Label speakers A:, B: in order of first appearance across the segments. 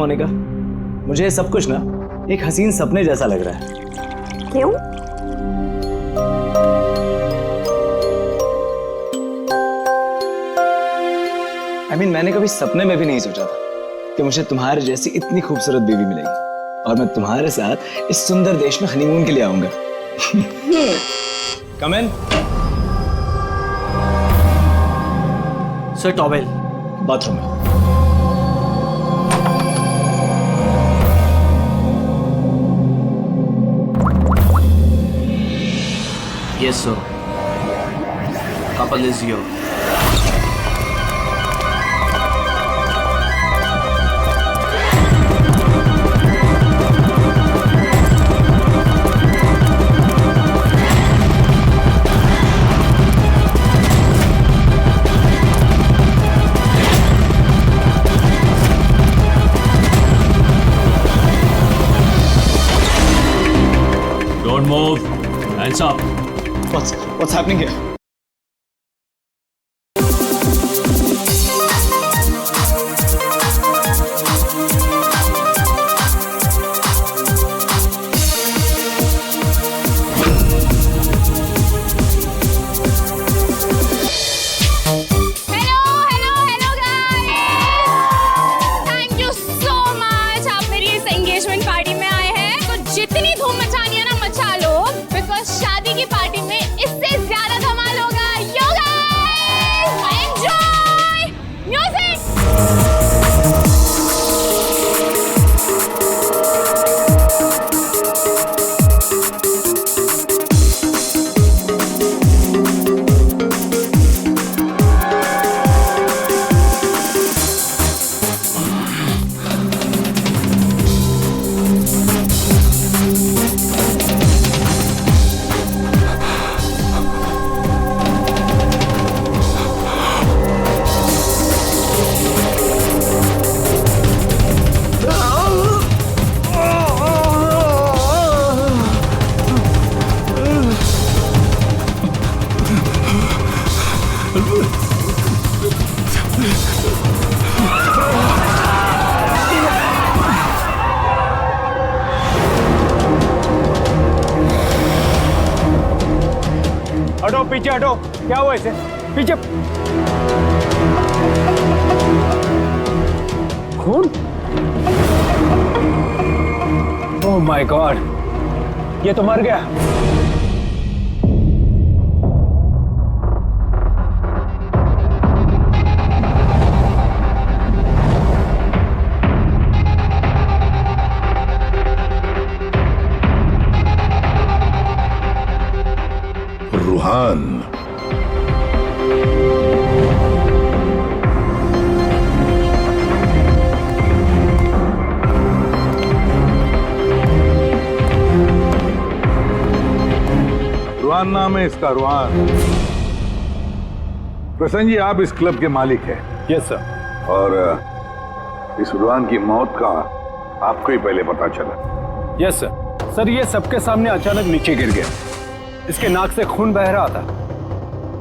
A: मोनिका, मुझे ये सब कुछ ना एक हसीन सपने जैसा लग रहा है।
B: क्यों?
A: मैंने कभी सपने में भी नहीं सोचा था कि मुझे तुम्हारे जैसी इतनी खूबसूरत बीवी मिलेगी और मैं तुम्हारे साथ इस सुंदर देश में हनीमून के लिए आऊंगा। कम इन।
C: सर टॉवेल
A: बाथरूम में।
C: Yes sir, couple is your.
D: Don't move. Hands up.
A: What's happening here?
E: शादी की पार्टी में इससे ज्यादा धमाल होगा। Yo guys, enjoy music.
F: हटो पीछे हटो। क्या हुआ इसे? पीछे। खून? ओह माय गॉड, ये तो मर गया।
G: रूहान,
H: रूहान नाम है इसका, रूहान। प्रसन्न जी, आप इस क्लब के मालिक हैं?
F: Yes sir.
H: और इस रूहान की मौत का आपको ही पहले पता चला?
F: Yes sir. सर ये सबके सामने अचानक नीचे गिर गया। इसके नाक से खून बह रहा था।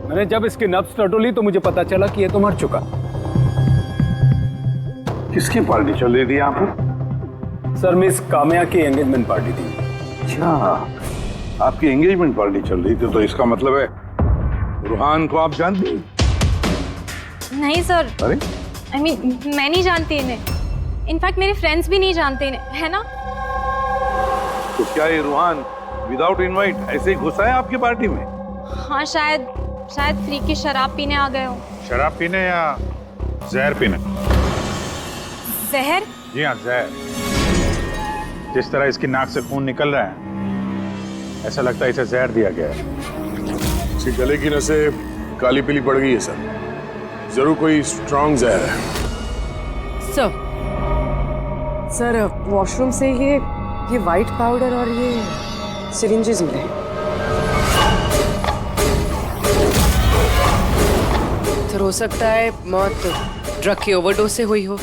F: मैंने जब इसकी नब्ज टटोली तो मुझे पता चला कि ये तो मर चुका।
H: किसकी पार्टी चल रही थी यहाँ पर?
F: सर मिस काम्या की एंगेजमेंट पार्टी थी।
H: अच्छा, आपकी एंगेजमेंट पार्टी चल रही थी, तो इसका मतलब है रूहान को आप जानती हैं?
E: नहीं सर।
H: अरे
E: मैं नहीं जानती इन्हें। इनफैक्ट मेरे फ्रेंड्स भी नहीं जानते इन्हें, है ना?
H: तो क्या ये रूहान विदाउट इनवाइट ऐसे ही घुसा है आपकी पार्टी में?
E: हाँ, शायद फ्री की शराब पीने आ गए हो।
H: शराब पीने या जहर पीने?
E: जहर?
H: जी हाँ, जहर। जिस तरह इसकी नाक से खून निकल रहा है, ऐसा लगता है इसे जहर दिया गया है।
G: इसके गले की नसें काली पीली पड़ गई है सर। जरूर कोई स्ट्रॉन्ग जहर है।
B: सर वॉशरूम से ये वाइट पाउडर और ये सिरिंजेस मिले।
I: तो हो सकता है मौत ड्रग की ओवरडोज से हुई हो।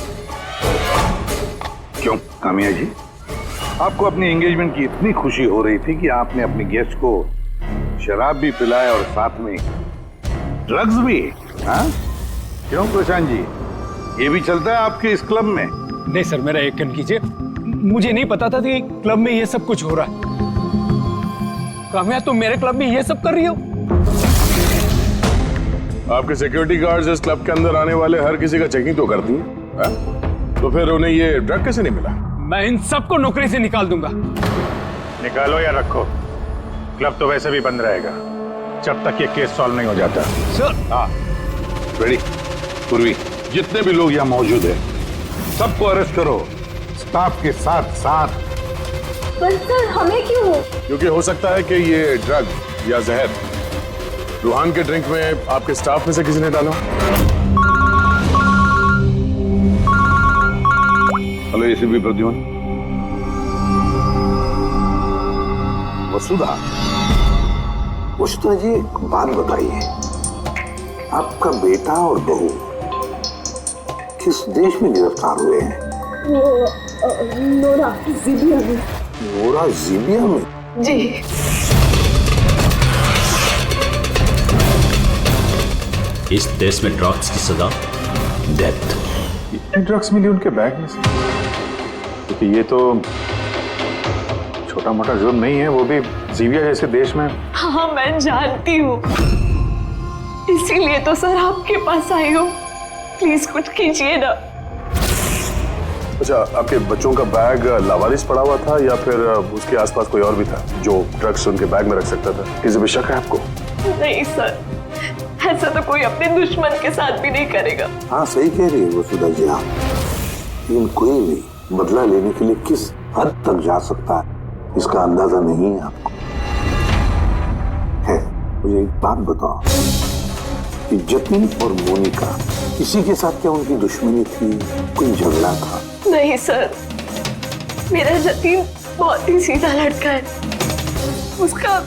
H: क्यों कामिया जी, आपको अपनी एंगेजमेंट की इतनी खुशी हो रही थी कि आपने अपने गेस्ट को शराब भी पिलाया और साथ में ड्रग्स भी? हाँ? क्यों प्रशांत जी, ये भी चलता है आपके इस क्लब में?
F: नहीं सर, मेरा यकीन कीजिए, मुझे नहीं पता था कि क्लब में ये सब कुछ हो रहा है। काम्या, तुम मेरे क्लब में ये सब कर रही हो?
G: आपके सिक्योरिटी गार्ड्स इस क्लब के अंदर आने वाले हर किसी का चेकिंग तो करती हैं, तो फिर उन्हें ये ड्रग कैसे नहीं मिला?
F: मैं इन सबको नौकरी से निकाल दूंगा।
H: निकालो या रखो, क्लब तो वैसे भी बंद रहेगा जब तक ये केस सॉल्व नहीं हो जाता।
F: सर।
H: हाँ, रेडी। पूर्वी, जितने भी लोग यहाँ मौजूद हैं, सबको अरेस्ट करो, स्टाफ के साथ साथ।
E: पर सर हमें क्यों?
G: क्योंकि हो सकता है कि ये ड्रग या जहर रूहान के ड्रिंक में आपके स्टाफ में से किसी ने डाला।
H: Hello ACP Pradyuman.
J: वसुधा, वसुधा जी, बात बताइए, आपका बेटा और बहू किस देश में गिरफ्तार हुए हैं?
E: नोरा जीबिया में।
J: नोरा जीबिया में?
E: जी।
D: इस देश में ड्रग्स की सजा डेथ।
H: ड्रग्स मिली उनके बैग में से, क्योंकि ये तो छोटा मोटा जुर्म नहीं है, वो भी जीबिया जैसे देश में।
E: हाँ मैं जानती हूँ, इसीलिए तो सर आपके पास आई हूँ। प्लीज कुछ कीजिए ना।
G: अच्छा, आपके बच्चों का बैग लावारिस पड़ा हुआ था या फिर उसके आसपास कोई और भी था जो ड्रग्स उनके बैग में रख सकता था? किसी भी शक है आपको?
E: नहीं सर, ऐसा तो कोई अपने दुश्मन के साथ भी नहीं करेगा।
J: हाँ सही कह रही है वसुधा जी आप, लेकिन कोई भी बदला लेने के लिए किस हद तक जा सकता है इसका अंदाजा नहीं है आपको। है, मुझे एक बात बताओ कि जतिन और मोनिका, किसी के साथ क्या उनकी दुश्मनी थी, कोई झगड़ा था?
E: नहीं सर, मेरा जतिन बहुत ही सीधा लड़का है। उसका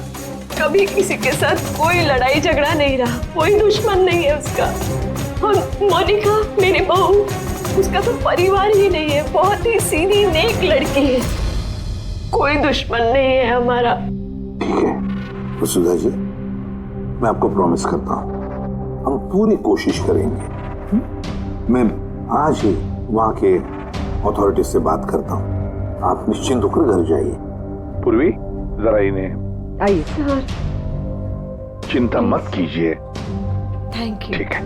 E: कभी किसी के साथ कोई लड़ाई झगड़ा नहीं रहा, कोई दुश्मन नहीं है उसका। और मोनिका मेरी बहू, उसका तो परिवार ही नहीं है, बहुत ही सीधी नेक लड़की है, कोई दुश्मन नहीं है हमारा।
J: ठीक है वसुधा जी, मैं आपको प्रॉमिस करता हूँ हम पूरी कोशिश करेंगे। मैं आज ही वहाँ के अथॉरिटीज से बात करता हूँ, आप निश्चिंत होकर घर जाइए।
H: पूर्वी, जरा इन्हें
I: आइए।
H: चिंता मत कीजिए।
I: Thank you.
H: ठीक है।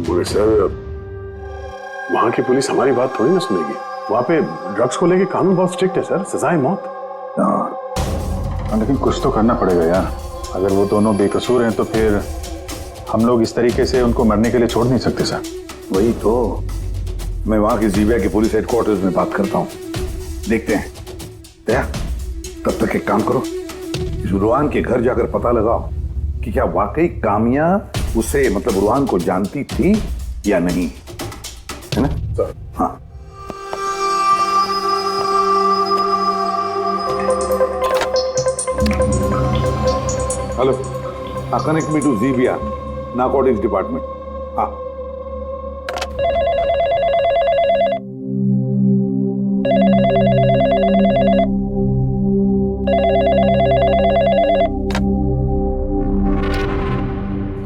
G: बोले सर, वहां की पुलिस हमारी बात थोड़ी ना सुनेगी। वहां पे ड्रग्स को लेके कानून बहुत स्ट्रिक्ट है सर, सजा है मौत।
H: लेकिन कुछ तो करना पड़ेगा यार, अगर वो दोनों बेकसूर हैं तो फिर हम लोग इस तरीके से उनको मरने के लिए छोड़ नहीं सकते सर।
J: वही तो, मैं वहां की जीबिया के पुलिस हेडक्वार्टर्स में बात करता हूँ, देखते हैं। दया, तब तक एक काम करो, रूहान के घर जाकर पता लगाओ कि क्या वाकई कामिया उसे मतलब रूहान को जानती थी या नहीं, है ना सर? हाँ। Hello, connect me to Zibia narcotics department. हाँ।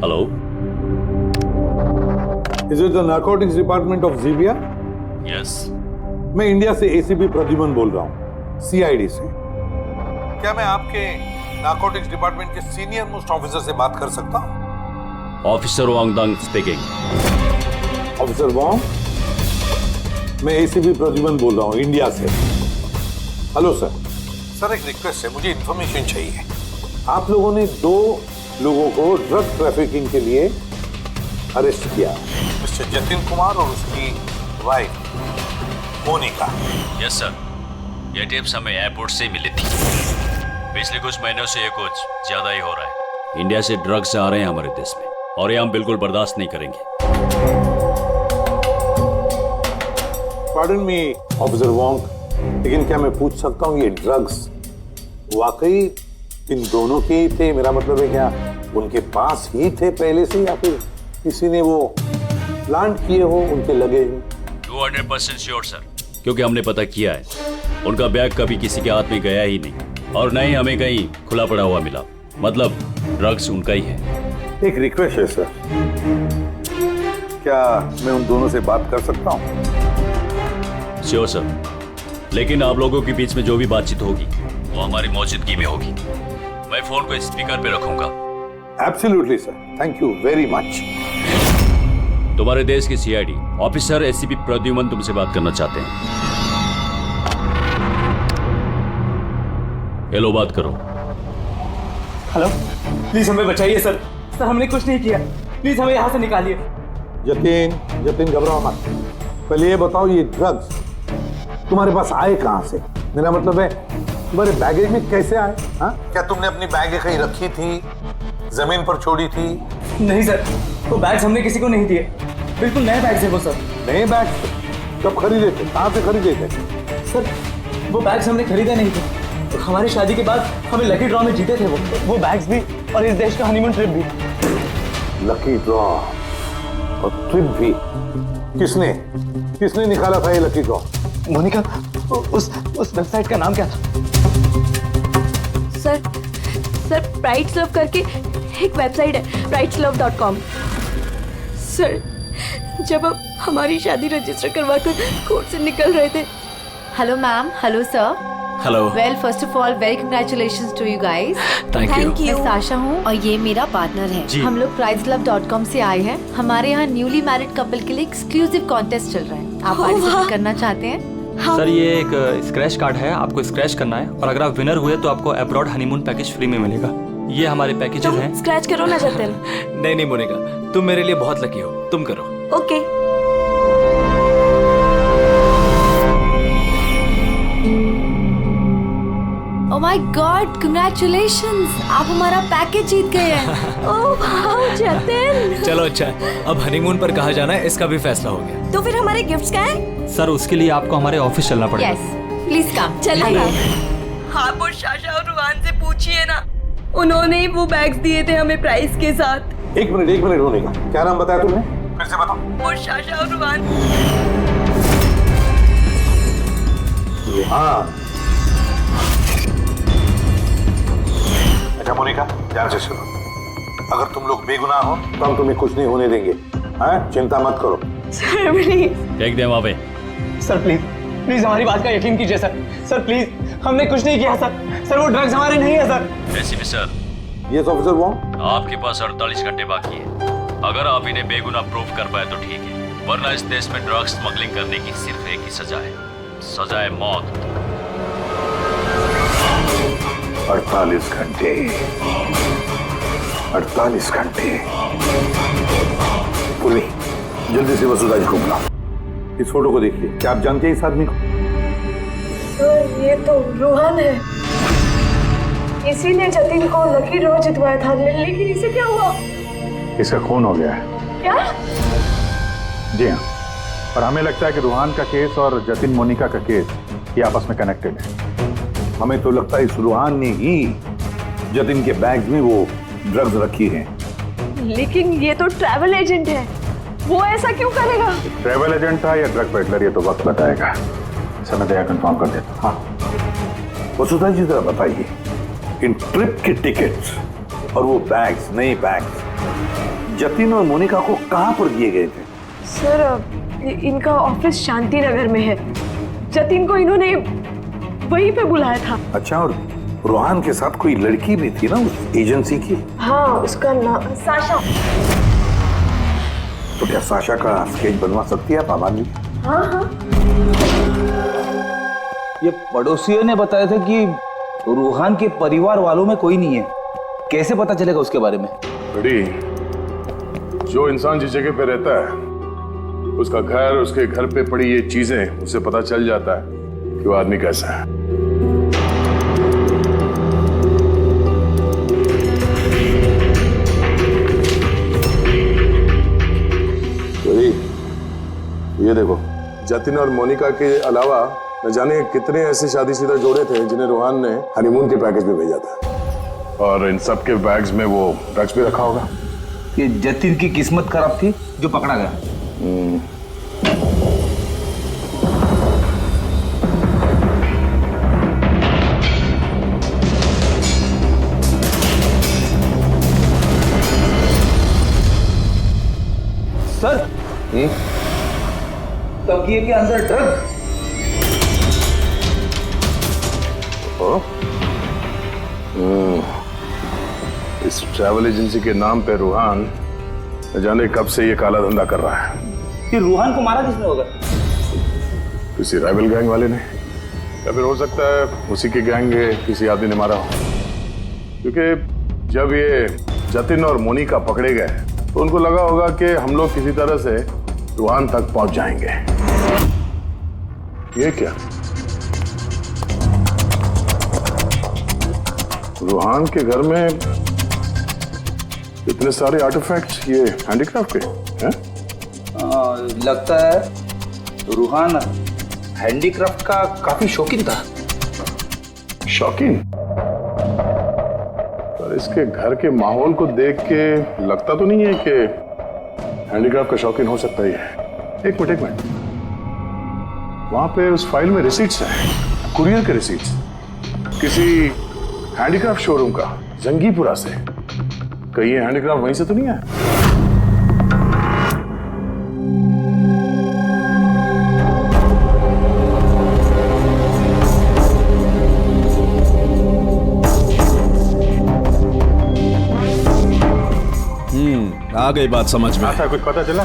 D: Hello,
J: Is it the narcotics department of Zibia?
D: Yes.
J: मैं इंडिया से एसीपी प्रद्युम्न बोल रहा हूँ, सीआईडी से। क्या मैं आपके नारकोटिक्स डिपार्टमेंट के सीनियर मोस्ट ऑफिसर से बात कर सकता हूँ?
D: Officer Wangdung speaking.
J: Officer Wong, मैं एसीपी प्रद्युम्न बोल रहा हूँ इंडिया से। Hello sir. सर एक रिक्वेस्ट है, मुझे इंफॉर्मेशन चाहिए। आप लोगों ने 2 लोगों को ड्रग ट्रैफिकिंग के लिए अरेस्ट किया, मिस्टर जतिन कुमार और उसकी वाइफ मोनिका।
D: यस सर, ये टिप्स हमें एयरपोर्ट से मिली थी। पिछले कुछ महीनों से ये कुछ ज्यादा ही हो रहा है। इंडिया से ड्रग्स आ रहे हैं हमारे देश में और ये हम बिल्कुल बर्दाश्त नहीं करेंगे।
J: पार्डन मी ऑफिसर वॉन्ग, लेकिन क्या मैं पूछ सकता हूँ ये ड्रग्स वाकई इन दोनों के ही थे? मेरा मतलब है क्या उनके पास ही थे पहले से या फिर किसी ने वो प्लांट किए हो उनके लगे?
D: 200% श्योर सर, क्योंकि हमने पता किया है उनका बैग कभी किसी के हाथ में गया ही नहीं और न ही हमें कहीं खुला पड़ा हुआ मिला। मतलब ड्रग्स उनका ही है।
J: एक रिक्वेस्ट है सर, क्या मैं उन दोनों से बात कर सकता हूँ?
D: श्योर सर, लेकिन आप लोगों के बीच में जो भी बातचीत होगी वो हमारी मौजूदगी में होगी। मैं फोन को स्पीकर पे रखूंगा।
J: Absolutely sir, thank you very much.
D: तुम्हारे देश के सीआईडी ऑफिसर एसीपी प्रद्युमन तुमसे बात करना चाहते हैं। हेलो, बात करो।
A: हेलो, प्लीज हमें बचाइए सर। सर हमने कुछ नहीं किया, प्लीज हमें यहाँ से निकालिए।
J: जतिन घबराओ मत। पहले ये बताओ, ये ड्रग्स तुम्हारे पास आए कहाँ से? मेरा मतलब है तुम्हारे बैगेज में कैसे आए? हाँ, क्या तुमने अपनी बैग कहीं रखी थी, जमीन पर छोड़ी थी?
A: नहीं सर, वो बैग्स हमने किसी को नहीं दिए। बिल्कुल नए बैग्स है वो सर।
J: नए बैग? कब खरीदे थे? कहाँ से खरीदे थे?
A: सर वो बैग्स हमने खरीदे नहीं थे। तो हमारी शादी के बाद हमें लकी ड्रॉ में जीते थे वो बैग्स भी, और इस देश का हनीमून ट्रिप भी।
J: लकी ड्रॉ और ट्रिप भी? किसने निकाला था ये लकी ड्रॉ?
A: मोनिका, उस वेबसाइट का नाम क्या था?
E: सर प्राइड्स लव करके एक वेबसाइट है, prideslove.com। सर जब हम हमारी शादी रजिस्टर करवा कर कोर्ट से निकल रहे थे।
K: Hello ma'am, hello sir.
A: Hello.
K: Well first of all very congratulations to you guys.
A: Thank you.
K: मैं साशा हूँ और ये मेरा पार्टनर है। हम लोग prideslove.com से आए हैं। हमारे यहाँ न्यूली मैरिड कपल के लिए एक्सक्लूसिव कॉन्टेस्ट चल रहा है। आप पार्टिसिपेट करना चाहते हैं?
L: सर ये एक स्क्रैच कार्ड है, आपको स्क्रैच करना है और अगर आप विनर हुए तो आपको अब्रॉड हनीमून पैकेज फ्री में मिलेगा। ये हमारे पैकेजेस हैं।
E: स्क्रैच करो ना जतिन।
A: नहीं मोनिका, तुम मेरे लिए बहुत लकी हो, तुम करो।
E: Okay.
K: Oh my God, congratulations, आप हमारा पैकेज जीत गए हैं।
E: Oh wow Jatin.
A: चलो अच्छा, अब हनीमून पर कहाँ जाना है इसका भी फैसला हो गया।
E: तो फिर हमारे गिफ्ट्स क्या है?
L: सर उसके लिए आपको हमारे ऑफिस चलना पड़ेगा।
K: Yes, please come.
E: चलिए। आप और शाशा और रुहान से पूछिए ना, उन्होंने ही वो बैग्स दिए थे हमें प्राइस के साथ।
J: एक मिनट होने का, क्या नाम बताया तुमने? फिर से बताओ।
E: और शाशा और रुहान।
J: हाँ। अच्छा मोनिका, ध्यान से सुनो, अगर तुम लोग बेगुनाह हो तो हम तुम्हें कुछ नहीं होने देंगे। हाँ, चिंता मत करो।
E: Sir please.
D: फेंक दे वहां पे।
A: सर प्लीज हमारी बात का यकीन कीजिए सर प्लीज, हमने कुछ नहीं किया सर वो ड्रग्स हमारे नहीं है sir.
D: ACP sir.
J: Yes officer वो।
D: आपके पास 48 घंटे बाकी है। अगर आप इन्हें बेगुनाह प्रूव कर पाए तो ठीक है, वरना इस देश में ड्रग्स स्मगलिंग करने की सिर्फ एक ही सजा है, सजा है मौत।
J: 48 घंटे। 48 घंटे। पूर्वी, जल्दी से वसुधा जी को बुलाओ। इस फोटो को देखिए, क्या आप जानते हैं इस आदमी को?
E: सर ये तो रोहन है, इसी ने जतिन को लकी ड्रॉ जितवाया था, लेकिन इसे क्या हुआ?
H: इसका खून हो गया है।
E: क्या?
H: जी हाँ, और हमें लगता है कि रूहान का केस और जतिन मोनिका का केस ये आपस में कनेक्टेड है।
J: हमें तो लगता है इस रूहान ने ही जतिन के बैग में वो ड्रग्स रखी हैं।
E: लेकिन ये तो ट्रैवल एजेंट है, वो ऐसा क्यों करेगा?
H: ट्रैवल एजेंट था या ड्रग पेडलर, ये तो वक्त बताएगा। समय दया कंफर्म कर देता।
J: हाँ, वसुधा जी जरा बताइए, इन ट्रिप के टिकट्स और वो बैग्स, नए बैग्स जतिन और मोनिका को कहाँ पर दिए गए थे?
E: सर इनका ऑफिस शांति नगर में है, जतिन को इन्होंने वहीं पे बुलाया था।
J: अच्छा, और रूहान के साथ कोई लड़की भी थी ना उस एजेंसी की?
E: हाँ, उसका नाम साशा।
J: तो क्या साशा का स्केच बनवा सकती है आप आबाद जी?
E: हाँ।
M: ये पड़ोसियों ने बताया था कि रूहान के परिवार वालों में कोई नहीं है, कैसे पता चलेगा उसके बारे में?
G: बड़ी, जो इंसान जिस जगह पे रहता है उसका घर, उसके घर पे पड़ी ये चीजें, उससे पता चल जाता है कि वो आदमी कैसा है। ये देखो, जतिन और मोनिका के अलावा न जाने कितने ऐसे शादीशुदा जोड़े थे जिन्हें रूहान ने हनीमून के पैकेज में भेजा था, और इन सब के बैग्स में वो ड्रग्स भी रखा होगा।
M: ये जतिन की किस्मत खराब थी जो पकड़ा गया। तकिए के अंदर ड्रग।
G: इस ट्रैवल एजेंसी के नाम पे रूहान न जाने कब से ये काला धंधा कर रहा है।
M: कि रूहान को मारा किसने होगा?
G: किसी राइवल गैंग वाले ने, या फिर हो सकता है उसी के गैंग के किसी आदमी ने मारा हो। क्योंकि जब ये जतिन और मोनिका पकड़े गए तो उनको लगा होगा कि हम लोग किसी तरह से रूहान तक पहुंच जाएंगे। ये क्या? रूहान के घर में इतने सारे आर्टिफैक्ट्स, ये हैंडीक्राफ्ट के हैं?
M: लगता है रूहान हैंडीक्राफ्ट का काफी शौकीन था।
G: शौकीन? पर इसके घर के माहौल को देख के लगता तो नहीं है कि हैंडीक्राफ्ट का शौकीन हो सकता ही है। एक मिनट, वहां पे उस फाइल में रिसीट्स हैं, कुरियर के रिसीट्स, किसी हैंडीक्राफ्ट शोरूम का, जंगीपुरा से। कहीं ये हैंडीक्राफ्ट वहीं से तो नहीं है?
H: आ गई बात समझ में।
F: ऐसा कुछ पता चला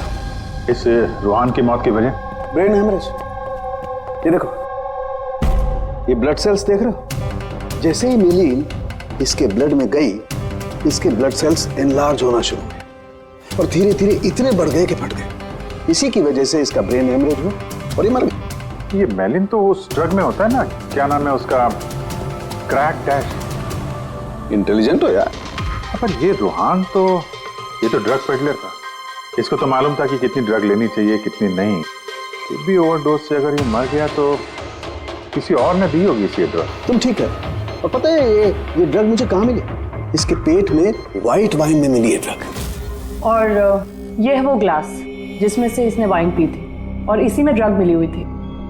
F: इस रूहान की मौत की वजह?
N: Brain haemorrhage. ये देखो, ये ब्लड सेल्स देख रहे हो? जैसे ही मिलीन इसके ब्लड में गई, इसके ब्लड सेल्स एनलार्ज होना शुरू हुए और धीरे धीरे इतने बढ़ गए कि फट गए। इसी की वजह से इसका ब्रेन हेमरेज हुआ और ये मर गई।
F: ये मेलिन तो उस ड्रग में होता है ना, क्या नाम है उसका, क्रैक डैश।
N: इंटेलिजेंट हो यार।
F: पर ये रूहान तो, ये तो ड्रग पेडलर था। इसको तो मालूम था कि कितनी ड्रग लेनी चाहिए कितनी नहीं। फिर भी ओवरडोज से अगर ये मर गया तो किसी और ने दी होगी इसी ड्रग।
N: तुम ठीक है। और पता है ये ड्रग मुझे कहाँ मिली? इसके पेट में व्हाइट वाइन में मिली है ड्रग।
O: और ये है वो ग्लास जिसमें से इसने वाइन पी थी और इसी में ड्रग मिली हुई थी।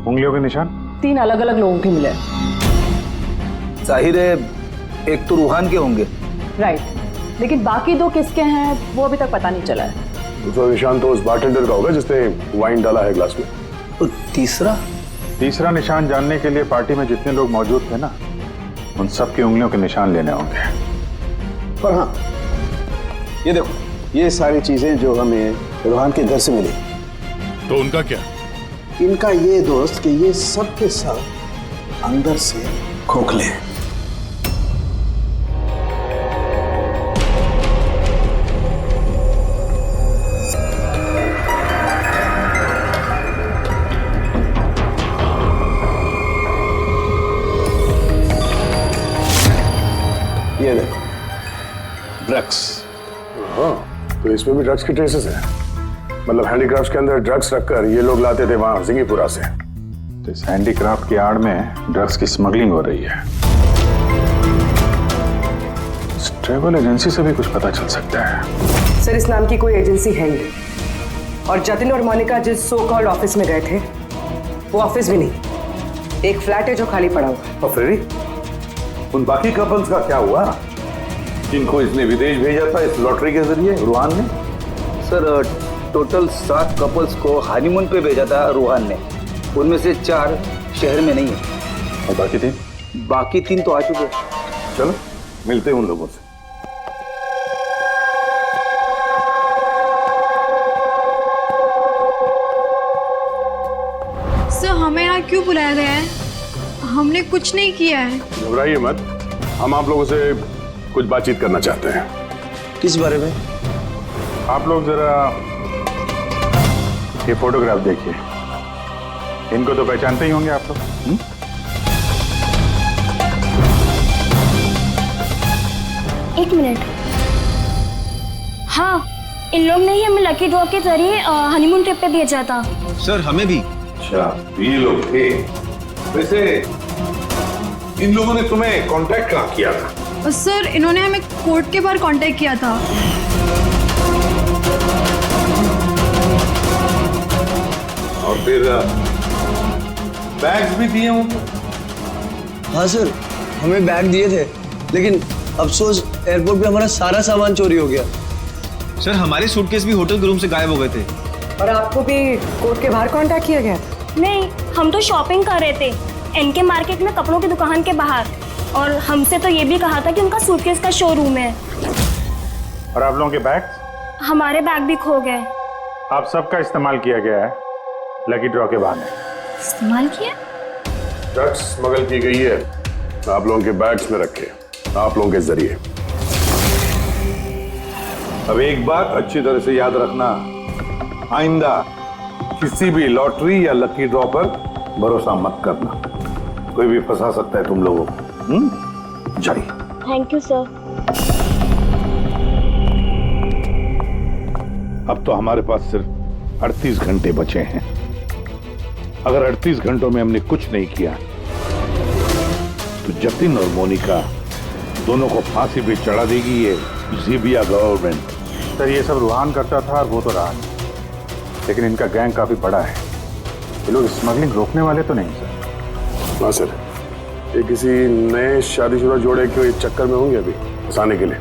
F: उंगलियों के निशान
O: 3 अलग अलग लोगों के मिले।
M: जाहिर है एक तो रूहान के होंगे।
O: राइट, लेकिन बाकी 2 किसके हैं वो अभी तक पता नहीं चला है।
G: दूसरा निशान तो उस बारटेंडर का होगा जिसने वाइन डाला है ग्लास में।
N: और
F: तीसरा निशान जानने के लिए पार्टी में जितने लोग मौजूद थे ना, उन सब की उंगलियों के निशान लेने होंगे।
N: पर हाँ, ये देखो, ये सारी चीजें जो हमें रूहान के घर से मिली,
G: तो उनका क्या?
N: इनका ये दोस्त कि ये सब के सब अंदर से खोखले हैं। ये देखो, ड्रग्स।
G: हाँ, तो इसमें भी ड्रग्स की ट्रेसेस हैं। मतलब हैंडीक्राफ्ट के अंदर ड्रग्स रखकर ये लोग लाते थे वहां जिंगीपुरा से।
F: तो इस हैंडीक्राफ्ट की आड़ में ड्रग्स की स्मगलिंग हो रही है। इस ट्रैवल एजेंसी से भी कुछ पता चल सकता है।
B: सर, इस नाम की कोई एजेंसी है ही, और जतिन और मोनिका जिस सो कॉल्ड ऑफिस में गए थे वो ऑफिस भी नहीं, एक फ्लैट है जो खाली पड़ा हुआ है।
J: और फिर उन बाकी कपल्स का क्या हुआ जिनको इसने विदेश भेजा था इस लॉटरी के जरिए रूहान ने?
M: सर, टोटल 7 कपल्स को हनीमून पे भेजा था रूहान ने। उनमें से 4 शहर में नहीं है।
F: और बाकी 3?
M: बाकी 3 तो आ चुके।
J: चलो मिलते हैं उन लोगों से।
P: सर, हमें यहाँ क्यों बुलाया गया है? हमने कुछ नहीं किया है।
G: घबराइए मत, हम आप लोगों से कुछ बातचीत करना चाहते हैं।
N: किस बारे में?
F: आप लोग जरा ये फोटोग्राफ देखिए। इनको तो पहचानते ही होंगे आप लोग।
P: एक मिनट। हाँ, इन लोग ने ही हमें लकी ड्रॉ के जरिए हनीमून ट्रिप पे भेजा था।
A: सर, हमें भी।
J: अच्छा, ये लोग थे। वैसे इन लोगों ने तुम्हें कांटेक्ट कहाँ किया था?
P: सर, इन्होंने हमें कोर्ट के बाहर कांटेक्ट किया था।
J: और फिर बैग्स भी दिए उनको?
N: हाँ सर, हमें बैग दिए थे, लेकिन अफसोस एयरपोर्ट पे हमारा सारा सामान चोरी हो गया।
A: सर, हमारे सूटकेस भी होटल के रूम से गायब हो गए थे।
B: और आपको भी कोर्ट के बाहर कांटेक्ट किया गया था?
P: नहीं, हम तो शॉपिंग कर रहे थे एनके मार्केट में, कपड़ों की दुकान के बाहर। और हमसे तो ये भी कहा था कि उनका सूटकेस का शोरूम है।
H: और आप लोगों के बैग?
P: हमारे बैग भी खो गए।
H: आप सबका इस्तेमाल किया गया है लकी ड्रॉ के बहाने।
P: इस्तेमाल किया?
G: ड्रग्स स्मगल की गई है, आप लोगों के बैग्स में रखे, आप लोगों के जरिए।
J: अब एक बात अच्छी तरह से याद रखना, आइंदा किसी भी लॉटरी या लकी ड्रॉ पर भरोसा मत करना, कोई भी फंसा सकता है तुम लोगों को। जाइए।
P: Thank you sir.
J: अब तो हमारे पास सिर्फ 38 घंटे बचे हैं। अगर 38 घंटों में हमने कुछ नहीं किया तो जतिन और मोनिका दोनों को फांसी पे चढ़ा देगी ये ज़ीबिया गवर्नमेंट।
H: सर ये सब रूहान करता था और वो तो रहा, लेकिन इनका गैंग काफी बड़ा है। ये लोग स्मगलिंग रोकने वाले तो नहीं सर?
G: हाँ सर, ये किसी नए शादीशुदा जोड़े के चक्कर में होंगे अभी फंसाने के लिए।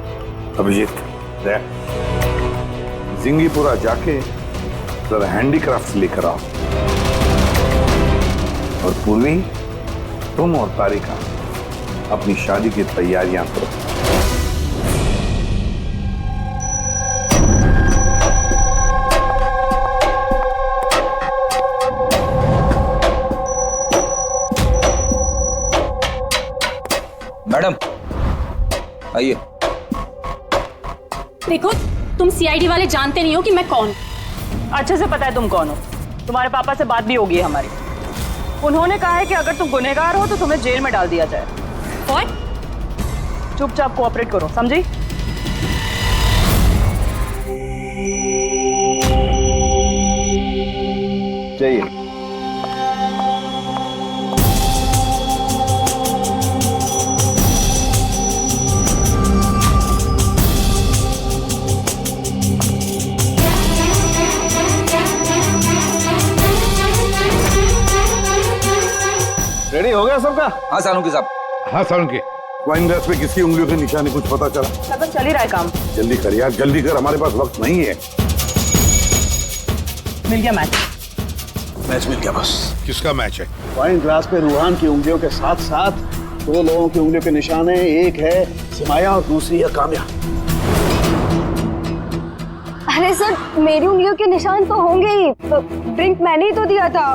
J: अभिजीत देख, जिंगीपुरा जाके जरा हैंडीक्राफ्ट लेकर आओ, और पूर्वी तुम और तारिका अपनी शादी की तैयारियां करो।
M: मैडम आइए।
Q: देखो, तुम सीआईडी वाले जानते नहीं हो कि मैं कौन।
O: अच्छे से पता है तुम कौन हो। तुम्हारे पापा से बात भी होगी है हमारी। उन्होंने कहा है कि अगर तुम गुनहगार हो तो तुम्हें जेल में डाल दिया जाए।
Q: What?
O: चुपचाप कोऑपरेट करो, समझी?
M: चाहिए।
N: रेडी हो गया सबका?
M: हाँ सालुंकी साहब।
J: हाँ सालुंकी, वाइन ग्लास पे किसकी उंगलियों के निशाने कुछ पता चला?
O: लगन चल ही रहा है काम।
J: जल्दी कर यार, जल्दी कर, हमारे पास वक्त नहीं है।
O: मिल गया मैच।
M: मैच मिल गया बस।
J: किसका मैच है?
N: वाइन ग्लास पे रूहान की उंगलियों के साथ साथ दो लोगों की उंगलियों के निशान है। एक है सिमाया और दूसरी है काम्या।
P: अरे सर, मेरी उंगलियों के निशान तो होंगे ही। ड्रिंक मैंने ही तो दिया था,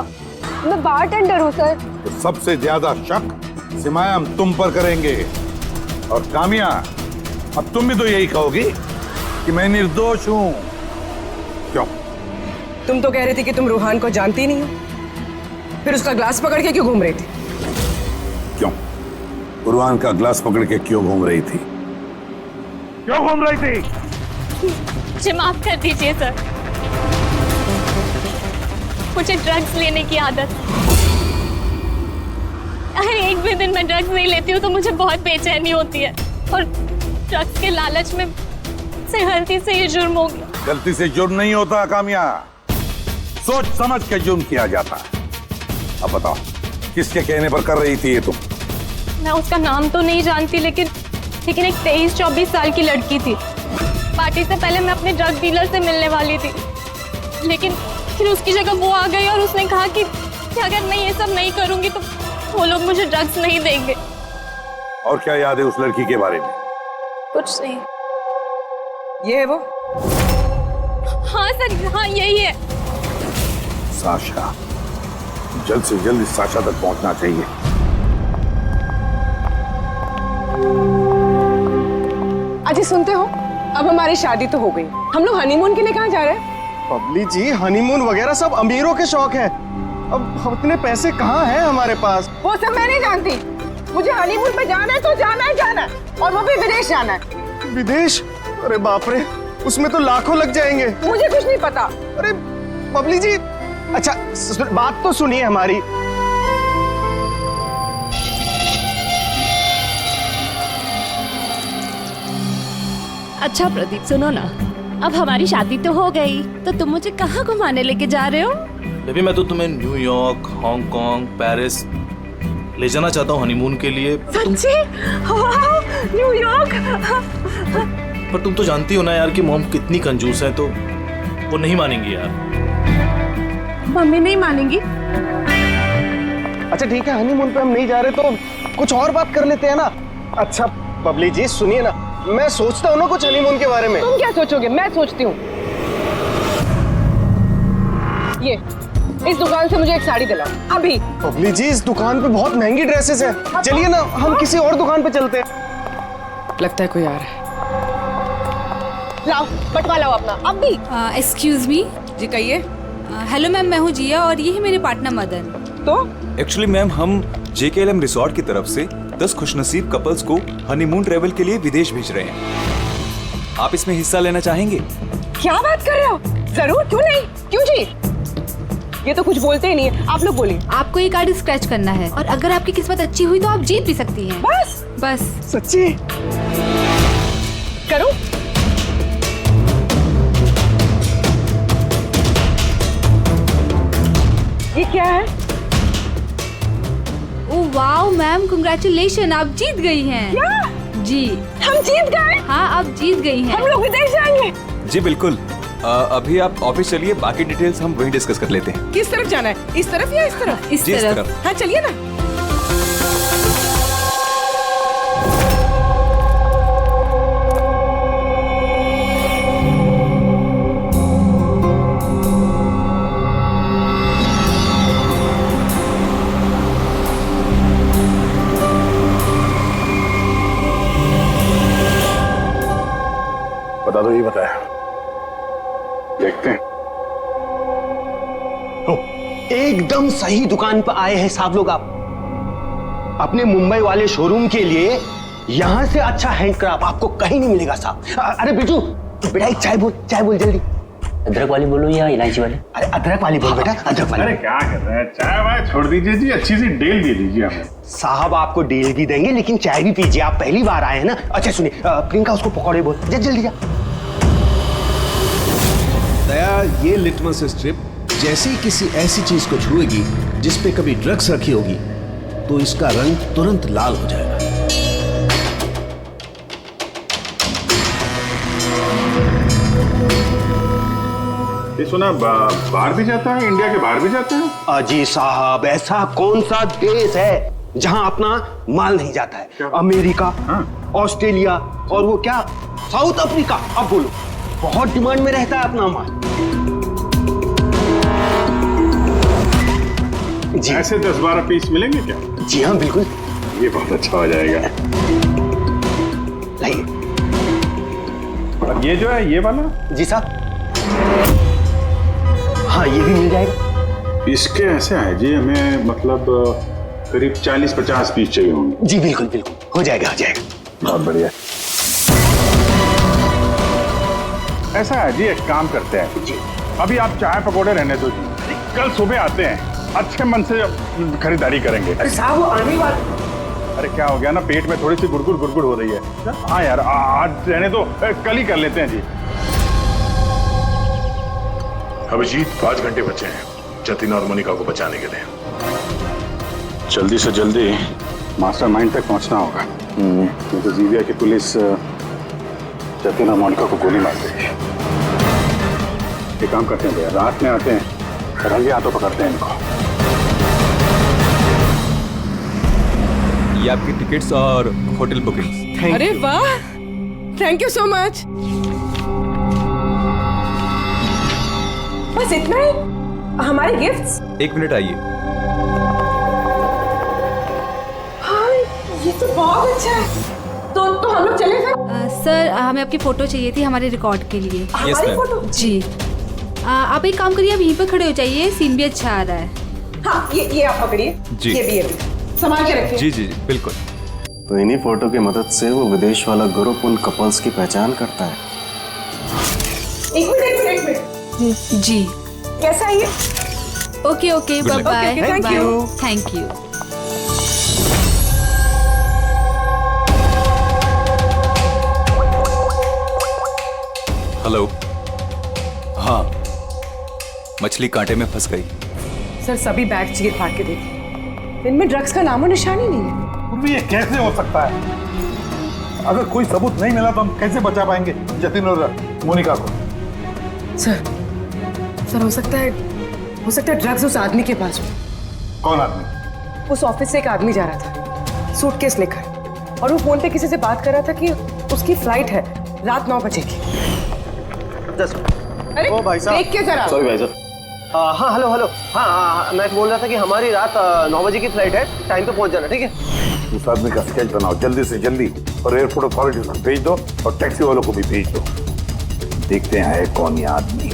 P: मैं बारटेंडर हूँ सर।
J: तो सबसे ज्यादा शक सिमाया हम तुम पर करेंगे, और कामिया अब तुम भी तो यही कहोगी कि मैं निर्दोष हूँ। क्यों?
B: तुम तो कह रहे थे कि तुम रूहान को जानती नहीं हो, फिर उसका ग्लास पकड़ के क्यों घूम रही थी?
J: क्यों? रूहान का ग्लास पकड़ के क्यों घूम रही थी? क्यों घूम रही थी?
Q: मुझे माफ कर दीजिए सर, मुझे ड्रग्स लेने की आदत। अगर एक भी दिन मैं ड्रग्स नहीं लेती हूँ तो मुझे बहुत बेचैनी होती है, और ड्रग्स के लालच में से गलती से ये जुर्म हो गया।
J: गलती से जुर्म नहीं होता कामिया, सोच समझ के जुर्म किया जाता है। अब बताओ, किसके कहने पर कर रही थी ये तुम?
Q: मैं उसका नाम तो नहीं जानती, लेकिन एक 23-24 साल की लड़की थी। पार्टी से पहले मैं अपने ड्रग डीलर से मिलने वाली थी, लेकिन फिर उसकी जगह वो आ गई और उसने कहा कि अगर मैं ये सब नहीं करूंगी तो वो लोग मुझे ड्रग्स नहीं देंगे।
J: और क्या याद है उस लड़की के बारे में?
Q: कुछ नहीं।
B: ये है वो?
Q: हाँ सर, हाँ यही है।
J: साशा, जल्द से जल्द इस साशा तक पहुंचना चाहिए।
B: अजी सुनते हो, अब हमारी शादी तो हो गई, हम लोग हनीमून के लिए कहाँ जा रहे हैं?
R: बबली जी, हनीमून वगैरह सब अमीरों के शौक है। अब इतने पैसे कहाँ हैं हमारे पास?
B: वो सब मैं नहीं जानती, मुझे हनीमून पे जाना है तो जाना है, और वो भी विदेश जाना है।
R: विदेश? अरे बाप रे, उसमें तो लाखों लग जाएंगे।
B: मुझे कुछ नहीं पता।
R: अरे बबली जी, अच्छा बात तो सुनिए हमारी।
Q: अच्छा प्रदीप, सुनो ना, अब हमारी शादी तो हो गई, तो तुम मुझे कहाँ घुमाने लेके जा रहे हो?
C: बेबी, मैं तो तुम्हें न्यूयॉर्क, हांगकांग, पेरिस ले जाना चाहता हूँ हनीमून के लिए।
E: सच्ची? वाह, न्यूयॉर्क!
C: पर तुम तो जानती हो ना यार कि मॉम कितनी कंजूस है, तो वो नहीं मानेंगी यार।
E: मम्मी नहीं मानेंगी।
R: अच्छा ठीक है, हनीमून पे हम नहीं जा रहे तो कुछ और बात कर लेते हैं ना। अच्छा बबली जी सुनिए ना, मैं सोचता हूँ ना कुछ हनीमून के बारे में।
B: तुम क्या सोचोगे, मैं सोचती हूँ। ये इस दुकान से मुझे एक साड़ी दिलाओ अभी।
R: बबली जी इस दुकान पे बहुत महंगी ड्रेसेस हैं। चलिए ना हम किसी और दुकान पे चलते हैं।
B: लगता है कोई आ रहा है।
E: लाओ बटवा लाओ अपना अभी।
S: Excuse me.
B: जी कहिए।
S: हेलो मैम, मैं हूँ जिया और ये है मेरे पार्टनर मदन।
B: तो
T: एक्चुअली मैम हम JKLM रिसोर्ट की तरफ से 10 खुशनसीब कपल्स को हनीमून ट्रेवल के लिए विदेश भेज रहे हैं। आप इसमें हिस्सा लेना चाहेंगे?
B: क्या बात कर रहे हो? जरूर, क्यों नहीं, क्यों जी। ये तो कुछ बोलते ही नहीं है, आप लोग बोलिए।
S: आपको ये कार्ड स्क्रैच करना है और अगर आपकी किस्मत अच्छी हुई तो आप जीत भी सकती हैं। बस
R: सच्ची?
B: करूं? ये क्या है?
S: ओह वाओ मैम, कांग्रेचुलेशन, आप जीत गई हैं।
B: क्या?
S: जी
B: हम जीत गए?
S: हाँ आप जीत गई हैं।
B: हम लोग विदेश जाएंगे?
T: जी बिल्कुल। अभी आप ऑफिस चलिए, बाकी डिटेल्स हम वहीं डिस्कस कर लेते हैं।
B: किस तरफ जाना है, इस तरफ या इस तरफ?
S: इस तरफ।
B: हाँ चलिए ना।
F: बता दो, ये बताया। देखते हैं।
R: एकदम सही दुकान पर आए हैं साहब लोग। आप अपने मुंबई वाले शोरूम के लिए यहाँ से अच्छा हैंडक्राफ्ट आपको कहीं नहीं मिलेगा साहब। अरे बिजू बेटा एक चाय बोल जल्दी।
U: अदरक वाली बोलूं या इलायची वाली?
R: अरे अदरक वाली बोल बेटा, अदरक वाली।
F: अरे क्या कर रहे हैं, चाय वाय छोड़ दीजिए जी, अच्छी सी डील दे दीजिए हमें।
R: साहब आपको डील भी देंगे लेकिन चाय भी पीजिए, आप पहली बार आए हैं ना। अच्छा सुनिए प्रियंका उसको पकौड़े बोल, जल्दी जा।
N: दया, ये लिटमस स्ट्रिप जैसे ही किसी ऐसी चीज को छुएगी जिस पे कभी ड्रग्स रखी होगी तो इसका रंग तुरंत लाल हो जाएगा।
F: ये सुना बाहर भी जाता है, इंडिया के बाहर भी जाता है?
R: अजी साहब ऐसा कौन सा देश है जहां अपना माल नहीं जाता है? क्या? अमेरिका, ऑस्ट्रेलिया और वो क्या साउथ अफ्रीका। अब बोलो, बहुत डिमांड में रहता है अपना माल।
F: जी ऐसे 10-12 पीस मिलेंगे क्या?
R: जी हाँ बिल्कुल।
F: ये बहुत अच्छा हो जाएगा।
R: लाइए।
F: और ये जो है ये वाला?
R: जी साहब। हाँ ये भी मिल जाएगा।
F: इसके ऐसे है जी, हमें मतलब करीब 40-50 पीस चाहिए होंगे।
R: जी बिल्कुल बिल्कुल, हो जाएगा हो जाएगा।
F: बहुत बढ़िया। ऐसा है जी, एक काम करते हैं जी, अभी आप चाय पकौड़े रहने दो जी, कल सुबह आते हैं, अच्छे मन से खरीदारी करेंगे।
B: अरे साहब वो आने वाले।
F: अरे क्या हो गया ना, पेट में थोड़ी सी गुड़गुड़ हो रही है। हाँ यार आज रहने दो, कल ही कर लेते हैं जी।
G: अभिजीत 5 घंटे बचे हैं जतिन और मोनिका को बचाने के लिए।
F: जल्दी से जल्दी मास्टरमाइंड तक पहुंचना होगा, क्योंकि जीविया की पुलिस जतिन और मोनिका को गोली मार देगी। ये काम करते हैं भैया, रात में आते हैं, रंगे हाथों पकड़ते हैं इनको।
T: ये आपकी टिकट्स और होटल बुकिंग्स।
B: अरे वाह, थैंक यू सो मच। बस इतना ही? हमारे गिफ्ट्स?
T: 1 मिनट आइए।
B: हाँ ये तो बहुत अच्छा है। तो हम लोग चले फिर?
S: सर हमें आपकी फोटो चाहिए थी हमारे रिकॉर्ड के लिए।
B: हमारी फोटो?
S: जी आप एक काम करिए, आप यहीं पर खड़े हो जाइए, सीन भी अच्छा आ रहा है।
B: हाँ ये आप पकड़िए।
T: जी।
B: ये भी संभाल के रखिए।
T: जी जी बिल्कुल।
R: तो इन्हीं फोटो की मदद से वो विदेश वाला ग्रुप उन कपल्स की पहचान करता है।
B: एक मिनट।
S: जी
B: कैसा है ये?
S: Okay okay bye bye. Thank you.
T: Hello. हाँ मछली कांटे में फंस गई।
B: सर सभी बैग चीर फाड़ के देखिए, इनमें ड्रग्स का नामो निशान ही नहीं है।
F: ये कैसे हो सकता है? अगर कोई सबूत नहीं मिला तो हम कैसे बचा पाएंगे जतिन और मोनिका को?
B: सर हो सकता है हो सकता है ड्रग्स उस आदमी के पास हो।
F: कौन आदमी?
B: उस ऑफिस से एक आदमी जा रहा था सूटकेस लेकर, और वो फोन पे किसी से बात कर रहा था कि उसकी फ्लाइट है रात 9 बजे की। अरे
R: ओ भाई साहब,
B: देख के जरा।
R: सॉरी भाई साहब। हाँ हेलो हेलो, हाँ मैं बोल रहा था कि हमारी रात 9 बजे की फ्लाइट है, टाइम पे पहुंच जाना, ठीक है?
F: उस आदमी का स्केच बनाओ जल्दी से जल्दी, और एयरपोर्ट अथॉरिटी को भेज दो और टैक्सी वालों को भी भेज दो। देखते हैं है कौन ये आदमी।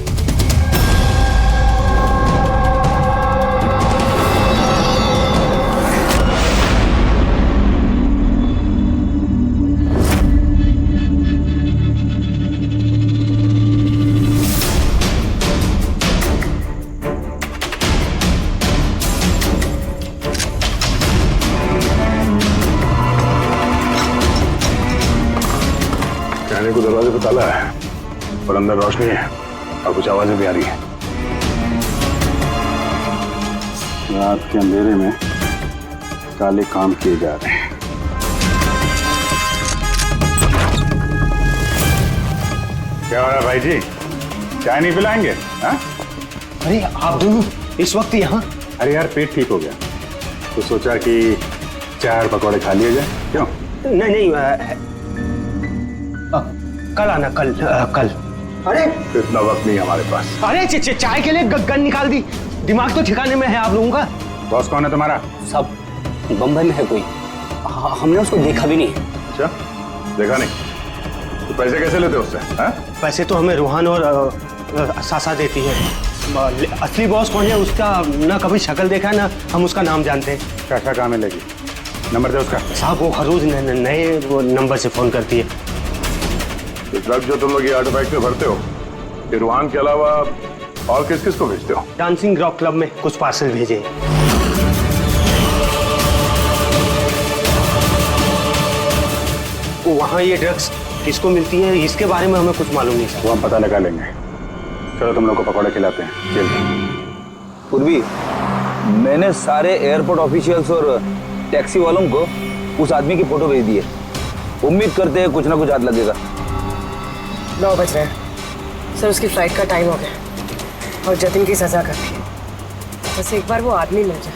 F: कहने को दरवाजे पे ताला है और अंदर रोशनी है और कुछ आवाजें भी आ रही है। रात के अंधेरे में काले काम किए जा रहे हैं। क्या हो रहा है भाई जी, चाय नहीं पिलाएंगे? हाँ?
R: अरे आप दोनों इस वक्त यहाँ?
F: अरे यार पेट ठीक हो गया तो सोचा कि चाय और पकौड़े खा लिए जाए। क्यों?
R: नहीं कल आना, कल। अरे
F: इतना वक्त नहीं हमारे पास।
R: अरे चाय के लिए गन निकाल दी, दिमाग तो ठिकाने में है आप लोगों का।
F: बॉस कौन है तुम्हारा?
U: सब बम्बई में है कोई, हमने उसको देखा भी नहीं।
F: अच्छा, देखा नहीं तो पैसे कैसे लेते उससे?
R: पैसे तो हमें रूहान और सासा देती है। असली बॉस कौन है उसका ना कभी शक्ल देखा है ना हम उसका नाम जानते हैं।
F: क्या काम मिलेगी? नंबर दे उसका।
R: साहब वो हर रोज नए वो नंबर से फोन करती है।
F: ड्रग जो तुम लोग ये आर्टिफैक्ट में भरते हो, ये रूहान के अलावा और किस किस को भेजते हो?
R: डांसिंग रॉक क्लब में कुछ पार्सल भेजे। वहाँ ये ड्रग्स किसको मिलती है इसके बारे में हमें कुछ मालूम नहीं सर।
F: वो हम पता लगा लेंगे। चलो तुम लोग को पकौड़े खिलाते हैं, जल्दी।
M: पूर्वी, मैंने सारे एयरपोर्ट ऑफिशियल्स और टैक्सी वालों को उस आदमी की फोटो भेज दी है। उम्मीद करते हैं कुछ ना कुछ हाथ लगेगा।
B: 9 बज रहे हैं सर, उसकी फ्लाइट का टाइम हो गया और जतिन की सजा कर दी। बस एक बार वो आदमी मिल जाए,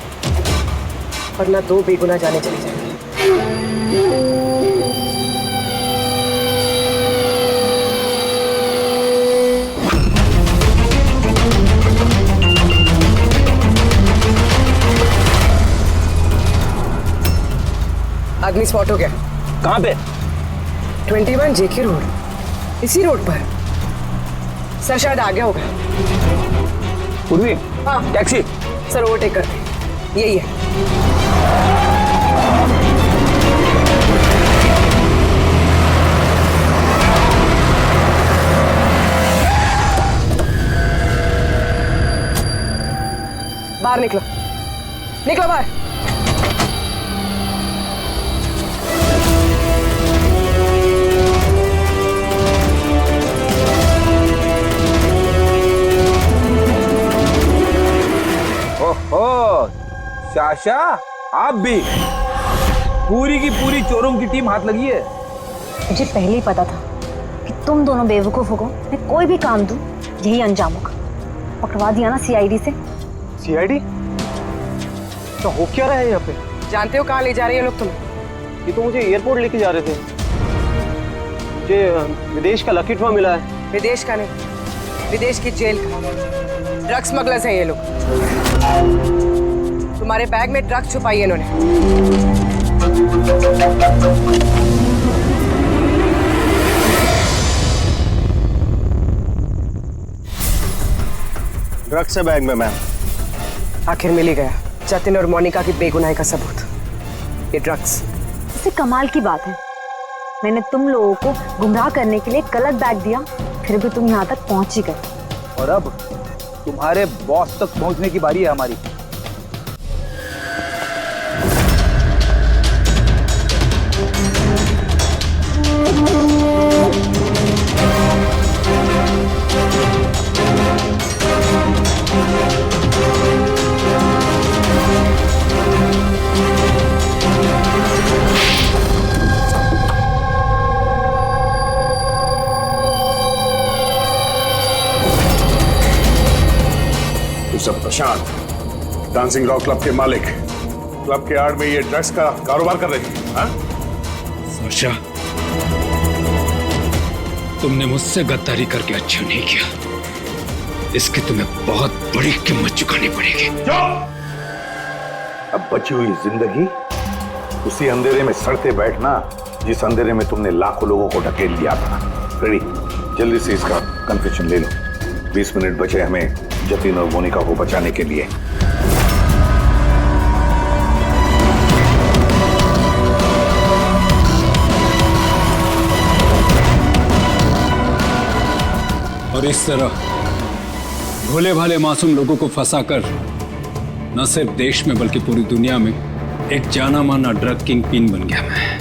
B: वरना 2 बेगुनाह जाने चली जाएंगी। आदमी स्पॉट हो गया।
M: कहाँ पे?
B: 21 जेके रोड, इसी रोड पर। सर शायद आ गया होगा।
M: पूर्वी,
B: हाँ
M: टैक्सी।
B: सर ओवरटेक करते, यही है। बाहर निकलो, निकलो बाहर।
M: ओहो, शाशा, आप भी? पूरी की पूरी चोरों की टीम हाथ लगी है।
P: मुझे पहले ही पता था कि तुम दोनों बेवकूफों को मैं कोई भी काम दूं यही अंजाम होगा। पकड़वा दिया ना सीआईडी से।
R: सीआईडी? तो हो क्या रहा है यहाँ पे?
B: जानते हो कहाँ ले जा रहे हैं लोग तुम्हें?
R: ये तो मुझे एयरपोर्ट लेके जा रहे थे। मुझे विदेश का लकी ड्रॉ मिला है।
B: विदेश का नहीं, विदेश की जेल का। ड्रग्स स्मगलर्स हैं ये लोग। तुम्हारे बैग में ड्रग्स छुपाई है इन्होंने।
R: ड्रग्स है बैग में मैम।
B: आखिर मिल ही गया जतिन और मोनिका की बेगुनाही का सबूत, ये ड्रग्स।
P: इससे कमाल की बात है, मैंने तुम लोगों को गुमराह करने के लिए गलत बैग दिया, फिर भी तुम यहाँ तक पहुंच ही गए।
M: और अब तुम्हारे बॉस तक पहुंचने की बारी है हमारी।
G: मिस्टर प्रशांत, डांसिंग रॉक क्लब के मालिक, क्लब के आड़ में ये ड्रग्स का कारोबार कर रहे हैं, हाँ?
I: वर्षा, तुमने मुझसे गद्दारी करके अच्छा नहीं किया। इसकी तुम्हें बहुत बड़ी कीमत चुकानी पड़ेगी।
J: अब बची हुई जिंदगी उसी अंधेरे में सड़ते बैठना जिस अंधेरे में तुमने लाखों लोगों को ढकेल दिया था। रेडी, जल्दी से इसका कन्फेशन ले लो। 20 मिनट बचे हमें जतिन और मोनिका को बचाने के लिए।
I: और इस तरह भोले भाले मासूम लोगों को फंसाकर न सिर्फ देश में बल्कि पूरी दुनिया में एक जाना माना ड्रग किंग पिन बन गया मैं।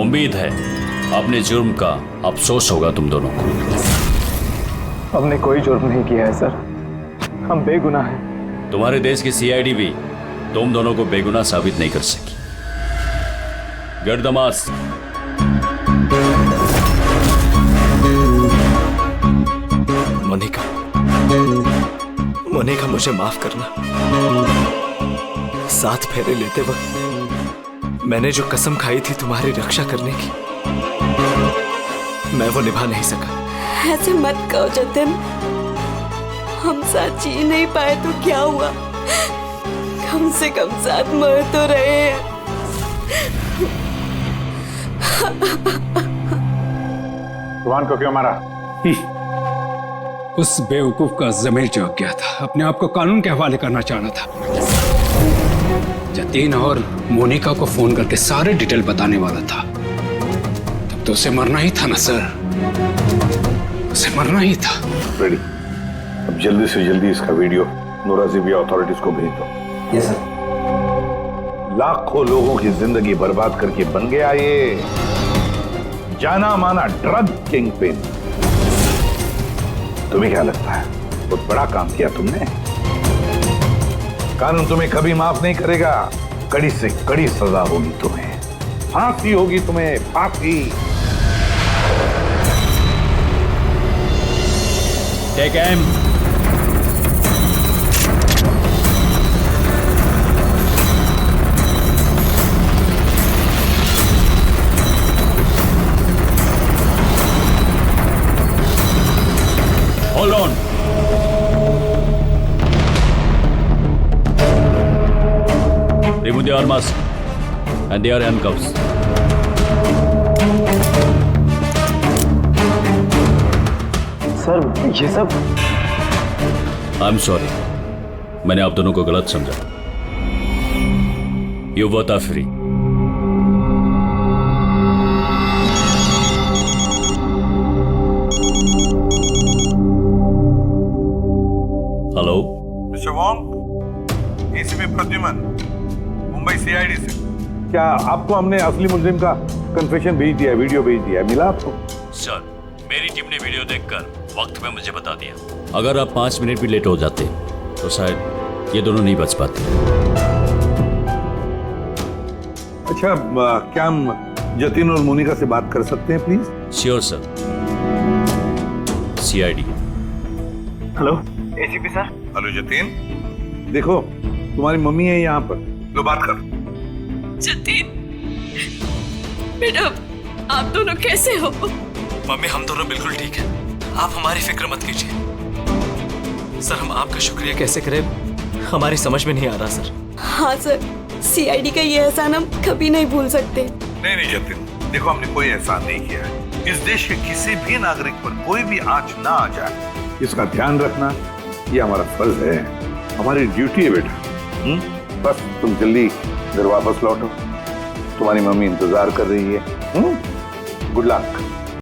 D: उम्मीद है अपने जुर्म का अफसोस होगा तुम दोनों को।
A: हमने कोई जुर्म नहीं किया है सर, हम बेगुनाह हैं।
D: तुम्हारे देश की सीआईडी भी तुम दोनों को बेगुनाह साबित नहीं कर सकी। Get the mask.
A: Monika, Monika मुझे माफ करना। 7 फेरे लेते वक्त मैंने जो कसम खाई थी तुम्हारी रक्षा करने की, मैं वो निभा नहीं सका।
E: ऐसे मत कहो जतिन, हम साथ जी नहीं पाए तो क्या हुआ, कम से कम साथ मर तो रहे हैं।
H: रुहान को क्यों मारा?
I: उस बेवकूफ का ज़मीर जाग गया था, अपने आप को कानून के हवाले करना चाहना था। जतीन और मोनिका को फोन करके सारे डिटेल बताने वाला था। तब तो उसे मरना ही था ना सर, उसे मरना ही था।
J: रेडी, अब जल्दी से जल्दी इसका वीडियो नूराजीबिया अथॉरिटीज को भेज दो।
A: Yes sir.
J: लाखों लोगों की जिंदगी बर्बाद करके बन गया ये जाना माना ड्रग किंग पिन। तुम्हें क्या लगता है बहुत बड़ा काम किया तुमने? कानून तुम्हें कभी माफ नहीं करेगा, कड़ी से कड़ी सजा होगी तुम्हें, फांसी होगी तुम्हें, फांसी।
D: Take M. Hold on. Remove the arms and their handcuffs.
A: Sir ये सब
D: I'm sorry. मैंने आप दोनों को गलत समझा। You both are free. Hello
J: mister Wong, ACP Pradyuman, Mumbai CID से। क्या आपको हमने असली मुजरिम का कन्फेशन भेज दिया, वीडियो भेज दिया, मिला आपको?
D: सर, मेरी टीम ने वीडियो देखकर वक्त में मुझे बता दिया। अगर आप 5 मिनट भी लेट हो जाते तो शायद ये दोनों नहीं बच पाते।
J: अच्छा, क्या हम जतिन और मोनिका से बात कर सकते हैं please?
D: Sure sir. CID.
J: Hello ACP sir. Hello Jatin, देखो तुम्हारी मम्मी है यहाँ पर, लो बात कर।
E: जतिन बेटा, आप दोनों कैसे हो?
A: मम्मी, हम दोनों बिल्कुल ठीक हैं, आप हमारी फिक्र मत कीजिए। सर, हम आपका शुक्रिया कैसे करें हमारी समझ में नहीं आ रहा सर।
E: हाँ सर, सीआईडी का ये एहसान हम कभी नहीं भूल सकते।
J: नहीं जतिन, देखो हमने कोई एहसान नहीं किया है। इस देश के किसी भी नागरिक पर कोई भी आंच ना आ जाए, इसका ध्यान रखना ये हमारा फर्ज है, हमारी ड्यूटी है बेटा। बस तुम जल्दी घर वापस लौटो, तुम्हारी मम्मी इंतजार कर रही है। Good luck.